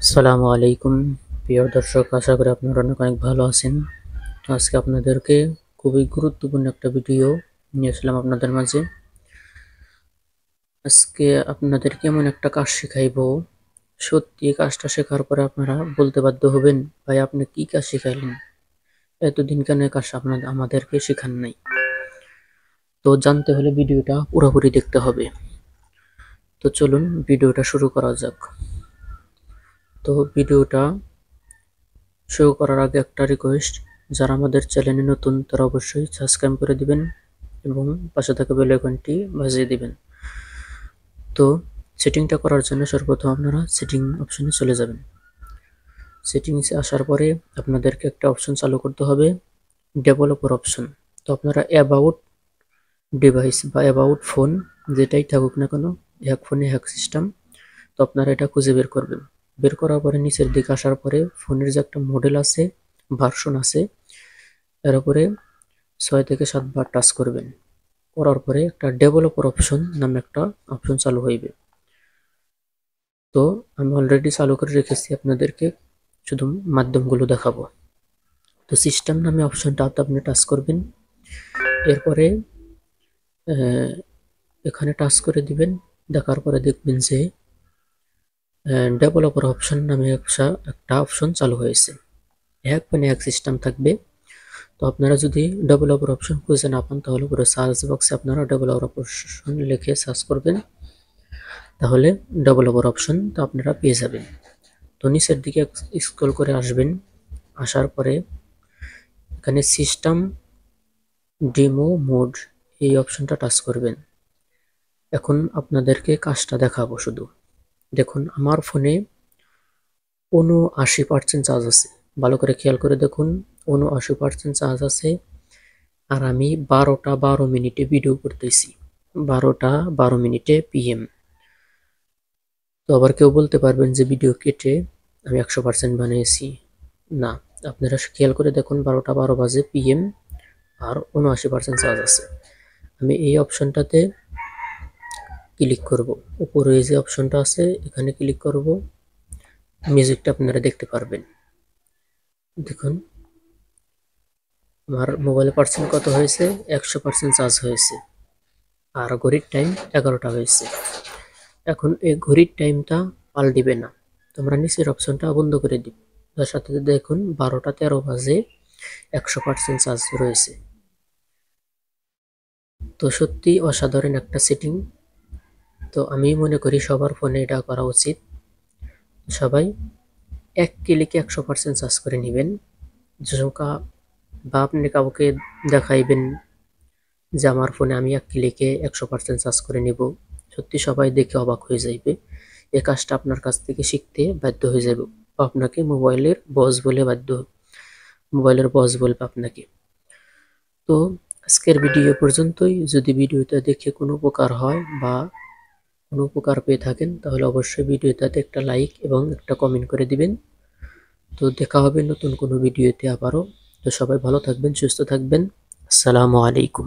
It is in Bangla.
আসসালামু আলাইকুম প্রিয় দর্শক, আশা করি আপনারা অনেক ভালো আছেন। তো আজকে আপনাদেরকে খুবই গুরুত্বপূর্ণ একটা ভিডিও নিয়ে আসলাম আপনাদের মাঝে। আজকে আপনাদেরকে এমন একটা কাজ শেখাইবো, সত্যি এই কাজটা শেখার পরে আপনারা বলতে বাধ্য হবেন, ভাই আপনি কি কাজ শিখাইলেন, এতদিন কেন এই কাজ আমাদেরকে শেখান নাই। তো জানতে হলে ভিডিওটা পুরোপুরি দেখতে হবে। তো চলুন ভিডিওটা শুরু করা যাক। তো ভিডিওটা শুরু করার আগে একটা রিকোয়েস্ট, যারা আমাদের চ্যানেলে নতুন তারা অবশ্যই সাবস্ক্রাইব করে দিবেন এবং পাশে থাকা বেল আইকনটি বাজিয়ে দিবেন। তো সেটিংটা করার জন্য সর্বপ্রথম আপনারা সেটিং অপশনে চলে যাবেন। সেটিংসে আসার পরে আপনাদেরকে একটা অপশন চালু করতে হবে, ডেভেলপার অপশন। তো আপনারা অ্যাবাউট ডিভাইস বা অ্যাবাউট ফোন যেটাই থাকুক না কেন, হ্যাক ফোনে হ্যাক সিস্টেম, তো আপনারা এটা খুঁজে বের করবেন। বের করার পরে নিচের দিকে আসার পরে ফোনের যে একটা মডেল আছে, ভার্সন আছে, এর উপরে 6 থেকে 7 বার টাচ করবেন। করার পরে একটা ডেভেলপার অপশন নামে একটা অপশন চালু হইবে। তো আমি অলরেডি চালু করে রেখেছি, আপনাদেরকে শুধু মাধ্যমগুলো দেখাবো। তো সিস্টেম নামে অপশনটাতে আপনি টাচ করবেন। এরপরে এখানে টাচ করে দিবেন। দেখার পরে দেখবেন যে ডেভেলপার অপশন নামে একটা অপশন চালু হয়েছে, হ্যাক মানে হ্যাক সিস্টেম থাকবে। তো আপনারা যদি ডেভেলপার অপশন খুঁজে না পান, তাহলে পুরো সার্চ বক্সে আপনারা ডেভেলপার অপশন লিখে সার্চ করবেন, তাহলে ডেভেলপার অপশন তো আপনারা পেয়ে যাবেন। তো নিচের দিকে স্ক্রল করে আসবেন। আসার পরে এখানে সিস্টেম ডেমো মোড এই অপশনটা টাচ করবেন। এখন আপনাদেরকে কাজটা দেখাবো শুধু। দেখুন আমার ফোনে ৭৯% চার্জ আছে, ভালো করে খেয়াল করে দেখুন, ৭৯% চার্জ আছে। আর আমি 12টা 12 মিনিটে ভিডিও করতেছি, 12টা 12 মিনিটে PM। তো আবার কেউ বলতে পারবেন যে ভিডিও কেটে আমি 100% বানিয়েছি। না, আপনারা খেয়াল করে দেখুন, 12টা 12 বাজে PM আর ৭৯% চার্জ আছে। আমি এই অপশনটাতে ক্লিক করব, উপরে যে অপশনটা আছে এখানে ক্লিক করব। মিউজিকটা আপনারা দেখতে পারবেন। দেখুন আমার মোবাইলের পার্সেন্ট কত হয়েছে, 100% চার্জ হয়েছে। আর ঘড়ির টাইম 11টা হয়েছে। এখন এই ঘড়ির টাইমটা পাল্টিবে না, তোমরা নিচের অপশনটা বন্ধ করে দিবে। তার সাথে দেখুন 12টা 13 বাজে 100% চার্জ রয়েছে। তো সত্যি অসাধারণ একটা সেটিং। তো আমি মনে করি সবার ফোনে এটা করা উচিত। সবাই এক ক্লিকে 100% চার্জ করে নেবেন। বা আপনি কাউকে দেখাইবেন যে আমার ফোনে আমি এক ক্লিকে 100% চার্জ করে নিব, সত্যি সবাই দেখে অবাক হয়ে যাইবে। এই কাজটা আপনার কাছ থেকে শিখতে বাধ্য হয়ে যাবে, বা আপনাকে মোবাইলের বস বলবে আপনাকে। তো আজকের ভিডিও পর্যন্তই। যদি ভিডিওটা দেখে কোনো উপকার হয় বা কোনো উপকার পেয়ে থাকেন, তাহলে অবশ্যই ভিডিওটাতে একটা লাইক এবং একটা কমেন্ট করে দিবেন। তো দেখা হবে নতুন কোনো ভিডিওতে আবারও। তো সবাই ভালো থাকবেন, সুস্থ থাকবেন। আসসালামু আলাইকুম।